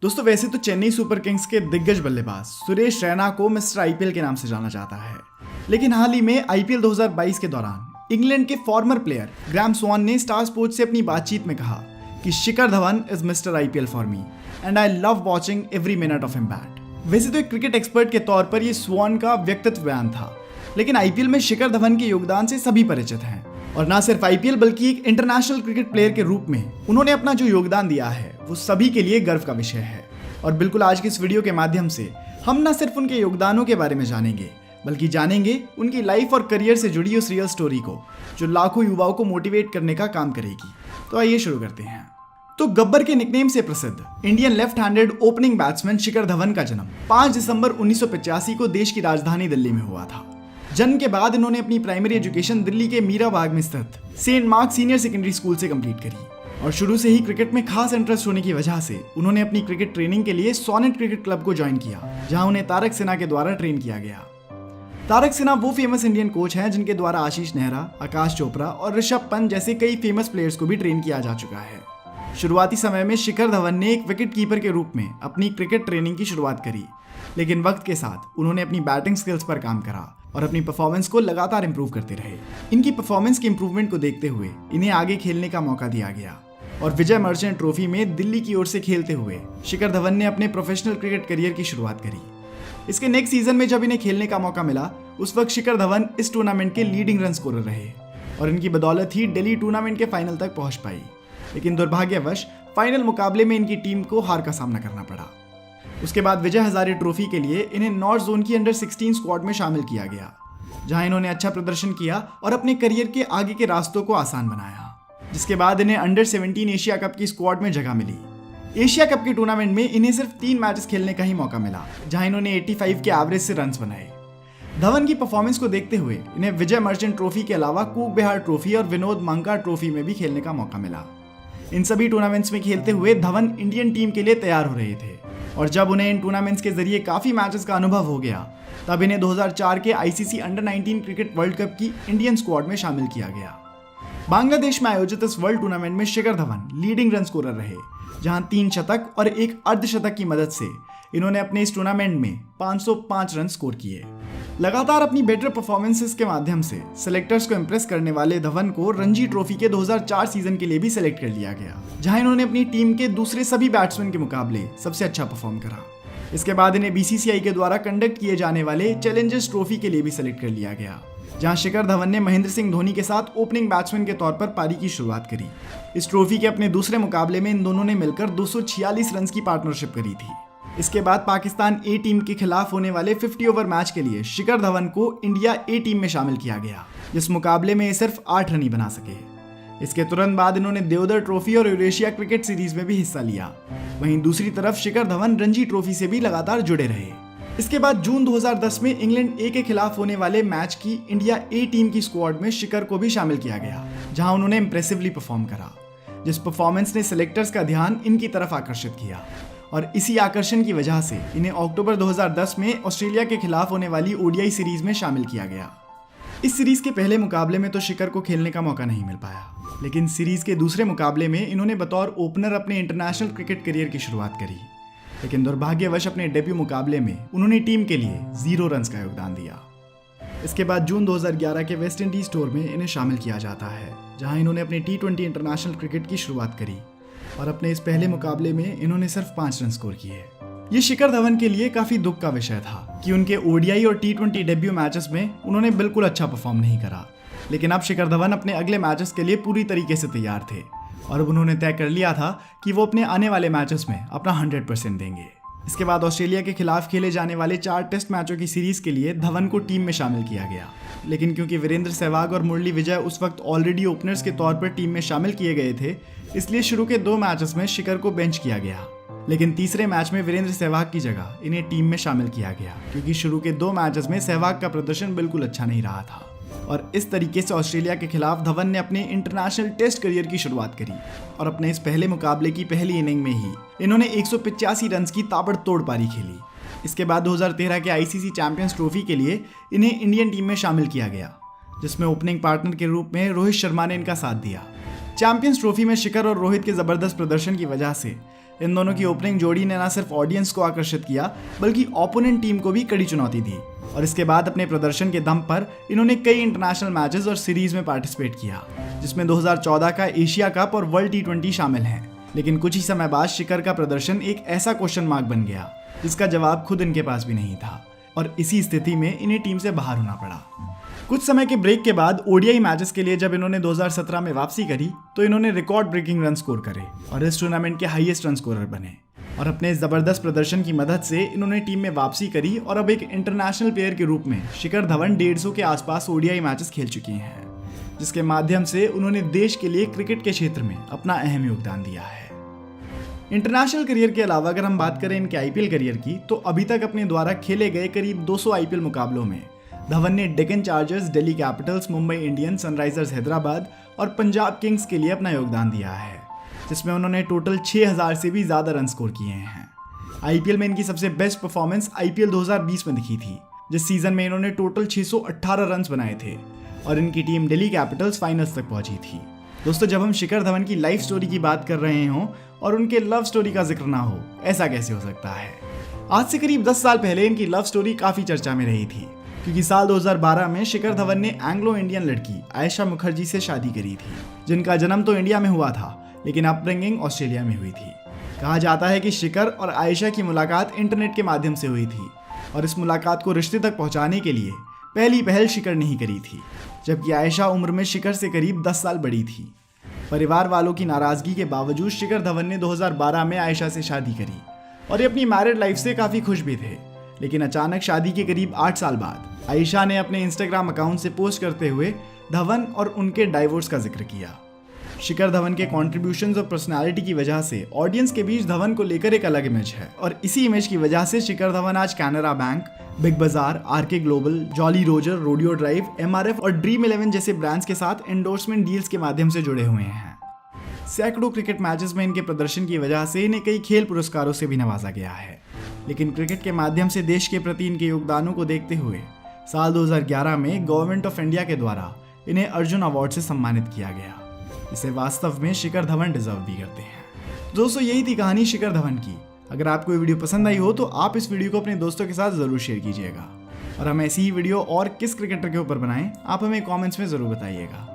दोस्तों वैसे तो चेन्नई सुपर किंग्स के दिग्गज बल्लेबाज सुरेश रैना को मिस्टर आईपीएल के नाम से जाना जाता है, लेकिन हाल ही में आईपीएल 2022 के दौरान इंग्लैंड के फॉर्मर प्लेयर ग्राहम स्वान ने स्टार स्पोर्ट्स से अपनी बातचीत में कहा कि Shikhar Dhawan is mister IPL for me and I love watching every minute of him bat. वैसे तो एक क्रिकेट एक्सपर्ट के तौर पर यह स्वान का व्यक्तित्व बयान था, लेकिन आईपीएल में शिखर धवन के योगदान से सभी परिचित हैं और ना सिर्फ आईपीएल बल्कि एक इंटरनेशनल क्रिकेट प्लेयर के रूप में उन्होंने अपना जो योगदान दिया है वो सभी के लिए गर्व का विषय है। और बिल्कुल आज की इस वीडियो के माध्यम से हम ना सिर्फ उनके योगदानों के बारे में जानेंगे बल्कि जानेंगे उनकी लाइफ और करियर से जुड़ी उस रियल स्टोरी को जो लाखों युवाओं को मोटिवेट करने का काम करेगी। तो आइए शुरू करते हैं। तो गब्बर के निकनेम से प्रसिद्ध Indian left handed opening batsman Shikhar Dhawan का जन्म 5 दिसंबर 1985 को देश की राजधानी दिल्ली में हुआ था। जन्म के बाद इन्होंने अपनी प्राइमरी एजुकेशन दिल्ली के मीरा बाग में स्थित Saint Mark senior secondary school से कंप्लीट करी और शुरू से ही क्रिकेट में खास इंटरेस्ट होने की वजह से उन्होंने अपनी क्रिकेट ट्रेनिंग के लिए सोनेट क्रिकेट क्लब को ज्वाइन किया, जहां उन्हें तारक सिन्हा के द्वारा ट्रेन किया गया। तारक सिन्हा वो फेमस इंडियन कोच हैं जिनके द्वारा आशीष नेहरा, आकाश चोपड़ा और ऋषभ पंत जैसे कई फेमस प्लेयर्स को भी ट्रेन किया जा चुका है। शुरुआती समय में शिखर धवन ने एक विकेट कीपर के रूप में अपनी क्रिकेट ट्रेनिंग की शुरुआत करी, लेकिन वक्त के साथ उन्होंने अपनी बैटिंग स्किल्स पर काम करा और अपनी परफॉर्मेंस को लगातार इंप्रूव करते रहे। इनकी परफॉर्मेंस के इंप्रूवमेंट को देखते हुए इन्हें आगे खेलने का मौका दिया गया और विजय मर्चेंट ट्रॉफी में दिल्ली की ओर से खेलते हुए शिखर धवन ने अपने प्रोफेशनल क्रिकेट करियर की शुरुआत करी। इसके नेक्स्ट सीजन में जब इन्हें खेलने का मौका मिला उस वक्त शिखर धवन इस टूर्नामेंट के लीडिंग रन स्कोरर रहे और इनकी बदौलत ही दिल्ली टूर्नामेंट के फाइनल तक पहुंच पाई, लेकिन दुर्भाग्यवश फाइनल मुकाबले में इनकी टीम को हार का सामना करना पड़ा। उसके बाद विजय हजारे ट्रॉफी के लिए इन्हें नॉर्थ जोन की अंडर 16 स्क्वाड में शामिल किया गया, जहां इन्होंने अच्छा प्रदर्शन किया और अपने करियर के आगे के रास्तों को आसान बनाया। जिसके बाद इन्हें अंडर 17 एशिया कप की स्क्वाड में जगह मिली। एशिया कप के टूर्नामेंट में इन्हें सिर्फ 3 मैचेस खेलने का ही मौका मिला, जहां इन्होंने 85 के एवरेज से रन्स बनाए। धवन की परफॉर्मेंस को देखते हुए इन्हें विजय मर्चेंट ट्रॉफी के अलावा कूक बिहार ट्रॉफी और विनोद मंका ट्रॉफी में भी खेलने का मौका मिला। इन सभी टूर्नामेंट्स में खेलते हुए धवन इंडियन टीम के लिए तैयार हो रहे थे और जब उन्हें इन टूर्नामेंट्स के जरिए काफी मैचेस का अनुभव हो गया तब इन्हें 2004 के ICC under 19 cricket world cup की इंडियन स्क्वाड में शामिल किया गया। बांग्लादेश में आयोजित इस वर्ल्ड टूर्नामेंट में Shikhar Dhawan leading run scorer रहे, जहां 3 शतक और 1 अर्धशतक की मदद से इन्होंने अपने इस टूर्नामेंट में 505 रन स्कोर किए। लगातार अपनी बेटर परफॉर्मेंसेस के माध्यम से सिलेक्टर्स को इंप्रेस करने वाले धवन को रणजी ट्रॉफी के 2004 सीजन के लिए भी सिलेक्ट कर लिया गया, जहां इन्होंने अपनी टीम के दूसरे सभी बैट्समैन के मुकाबले सबसे अच्छा परफॉर्म करा। इसके बाद इन्हें बीसीसीआई के द्वारा कंडक्ट किए जाने वाले चैलेंजर्स ट्रॉफी के लिए भी सिलेक्ट कर लिया गया, जहां शिखर धवन ने महेंद्र सिंह धोनी के साथ ओपनिंग बैट्समैन के तौर पर पारी की शुरुआत करी। इस ट्रॉफी के अपने दूसरे मुकाबले में इन दोनों ने मिलकर 246 रन की पार्टनरशिप करी थी। इसके बाद पाकिस्तान ए टीम के खिलाफ होने वाले 50 ओवर मैच के लिए शिखर धवन को इंडिया ए टीम में शामिल किया गया, जिस मुकाबले में ये सिर्फ 8 रन ही बना सके। इसके तुरंत बाद इन्होंने देवधर ट्रॉफी और यूरेशिया क्रिकेट सीरीज में भी हिस्सा लिया। वहीं दूसरी तरफ शिखर धवन रणजी ट्रॉफी से भी लगातार जुड़े रहे। इसके बाद जून 2010 में इंग्लैंड ए के खिलाफ होने वाले मैच की इंडिया ए टीम की स्क्वाड में शिखर को भी शामिल किया गया, जहां उन्होंने इंप्रेसिवली परफॉर्म करा, जिस परफॉर्मेंस ने सिलेक्टर्स का ध्यान इनकी तरफ आकर्षित किया और इसी आकर्षण की वजह से इन्हें अक्टूबर 2010 में ऑस्ट्रेलिया के खिलाफ होने वाली ओडीआई सीरीज में शामिल किया गया। इस सीरीज के पहले मुकाबले में तो शिखर को खेलने का मौका नहीं मिल पाया, लेकिन सीरीज के दूसरे मुकाबले में इन्होंने बतौर ओपनर अपने इंटरनेशनल क्रिकेट करियर की शुरुआत करी, लेकिन दुर्भाग्यवश अपने डेब्यू मुकाबले में उन्होंने टीम के लिए 0 रन का योगदान दिया। इसके बाद जून 2011 के वेस्ट इंडीज टूर में इन्हें शामिल किया जाता है, जहां इन्होंने अपने T20 इंटरनेशनल क्रिकेट की शुरुआत करी और अपने इस पहले मुकाबले में इन्होंने सिर्फ 5 रन स्कोर किए। ये शिखर धवन के लिए काफी दुख का विषय था कि उनके ओडीआई और T20 डेब्यू मैचेस में उन्होंने बिल्कुल अच्छा परफॉर्म नहीं करा, लेकिन अब शिखर धवन अपने अगले मैचेस के लिए पूरी तरीके से तैयार थे और अब उन्होंने तय कर लिया था कि वो अपने आने वाले मैचेस में अपना 100% देंगे। इसके बाद ऑस्ट्रेलिया के खिलाफ खेले जाने वाले 4 टेस्ट मैचों की सीरीज के लिए धवन को टीम में शामिल किया गया, लेकिन क्योंकि वीरेंद्र सहवाग और मुरली विजय उस वक्त ऑलरेडी ओपनर्स के तौर पर टीम में शामिल किए गए थे, इसलिए शुरू के 2 मैचेस में शिखर को बेंच किया गया। लेकिन तीसरे मैच में वीरेंद्र सहवाग की जगह इन्हें टीम में शामिल किया गया, क्योंकि शुरू के 2 मैचेस में सहवाग का प्रदर्शन बिल्कुल अच्छा नहीं रहा था और इस तरीके से ऑस्ट्रेलिया के खिलाफ धवन ने अपने इंटरनेशनल टेस्ट करियर की शुरुआत करी और अपने इस पहले मुकाबले की पहली इनिंग में ही इन्होंने 185 रन की ताबड़तोड़ पारी खेली। इसके बाद 2013 के आईसीसी चैंपियंस ट्रॉफी के लिए इन्हें इंडियन टीम में शामिल किया गया, जिसमें ओपनिंग पार्टनर के रूप में रोहित शर्मा ने इनका साथ दिया। चैंपियंस ट्रॉफी में शिखर और रोहित के जबरदस्त प्रदर्शन की वजह से इन दोनों की ओपनिंग जोड़ी ने न सिर्फ ऑडियंस को आकर्षित किया बल्कि ओपोनेंट टीम को भी कड़ी चुनौती दी और इसके बाद अपने प्रदर्शन के दम पर इन्होंने कई इंटरनेशनल मैचेस और सीरीज में पार्टिसिपेट किया, जिसमें 2014 का एशिया कप और वर्ल्ड T20 शामिल हैं। लेकिन कुछ ही समय बाद शिखर का प्रदर्शन एक ऐसा क्वेश्चन मार्क बन गया जिसका जवाब खुद इनके पास भी नहीं था और इसी स्थिति में इन्हें टीम से बाहर होना पड़ा। कुछ समय के ब्रेक के बाद ओडीआई मैचेस के लिए जब इन्होंने 2017 में वापसी करी तो इन्होंने रिकॉर्ड ब्रेकिंग रन स्कोर करे और इस टूर्नामेंट के हाईएस्ट रन स्कोरर बने और अपने इस जबरदस्त प्रदर्शन की मदद से इन्होंने टीम में वापसी करी और अब एक इंटरनेशनल प्लेयर के रूप में शिखर धवन 150 के आसपास ओडीआई मैचेस खेल चुके हैं, जिसके माध्यम से उन्होंने देश के लिए क्रिकेट के क्षेत्र में अपना अहम योगदान दिया है। इंटरनेशनल करियर के अलावा अगर हम बात करें इनके आईपीएल करियर की तो अभी तक अपने द्वारा खेले गए करीब 200 आईपीएल मुकाबलों में धवन ने Deccan chargers, Delhi Capitals, Mumbai Indians, Sunrisers Hyderabad और पंजाब किंग्स के लिए अपना योगदान दिया है, जिसमें उन्होंने टोटल 6000 से भी ज़्यादा रन स्कोर किए हैं। आईपीएल में इनकी सबसे बेस्ट परफॉर्मेंस आईपीएल 2020 में दिखी थी, जिस सीजन में इन्होंने टोटल 618 रन बनाए थे और इनकी टीम दिल्ली कैपिटल्स फाइनल्स तक पहुंची थी। दोस्तों, जब हम शिखर धवन की लाइफ स्टोरी की बात कर रहे हों और उनके लव स्टोरी का जिक्र ना हो, ऐसा कैसे हो सकता है। आज से करीब 10 साल पहले इनकी लव स्टोरी काफ़ी चर्चा में रही थी, क्योंकि साल 2012 में शिखर धवन ने एंग्लो इंडियन लड़की आयशा मुखर्जी से शादी करी थी, जिनका जन्म तो इंडिया में हुआ था लेकिन अपब्रिंगिंग ऑस्ट्रेलिया में हुई थी। कहा जाता है कि शिखर और आयशा की मुलाकात इंटरनेट के माध्यम से हुई थी और इस मुलाकात को रिश्ते तक पहुंचाने के लिए पहली पहल शिखर ने ही करी थी, जबकि आयशा उम्र में शिखर से करीब 10 साल बड़ी थी। परिवार वालों की नाराजगी के बावजूद शिखर धवन ने 2012 में आयशा से शादी करी और ये अपनी मैरिड लाइफ से काफ़ी खुश भी थे। लेकिन अचानक शादी के करीब 8 साल बाद आयशा ने अपने इंस्टाग्राम अकाउंट से पोस्ट करते हुए धवन और उनके डाइवोर्स का जिक्र किया। शिखर धवन के कॉन्ट्रीब्यूशंस और पर्सनालिटी की वजह से ऑडियंस के बीच धवन को लेकर एक अलग इमेज है और इसी इमेज की वजह से शिखर धवन आज Canara Bank, Big Bazaar, RK Global, Jolly Roger, Rodeo Drive, MRF और ड्रीम 11 जैसे ब्रांड्स के साथ एंडोर्समेंट डील्स के माध्यम से जुड़े हुए हैं। सैकड़ों क्रिकेट मैचेस में इनके प्रदर्शन की वजह से इन्हें कई खेल पुरस्कारों से भी नवाजा गया है। लेकिन क्रिकेट के माध्यम से देश के प्रति इनके योगदानों को देखते हुए साल 2011 में गवर्नमेंट ऑफ इंडिया के द्वारा इन्हें अर्जुन अवार्ड से सम्मानित किया गया, जिसे वास्तव में शिखर धवन डिजर्व भी करते हैं। दोस्तों, यही थी कहानी शिखर धवन की। अगर आपको ये वीडियो पसंद आई हो तो आप इस वीडियो को अपने दोस्तों के साथ ज़रूर शेयर कीजिएगा और हम ऐसी ही वीडियो और किस क्रिकेटर के ऊपर बनाएं आप हमें कमेंट्स में ज़रूर बताइएगा।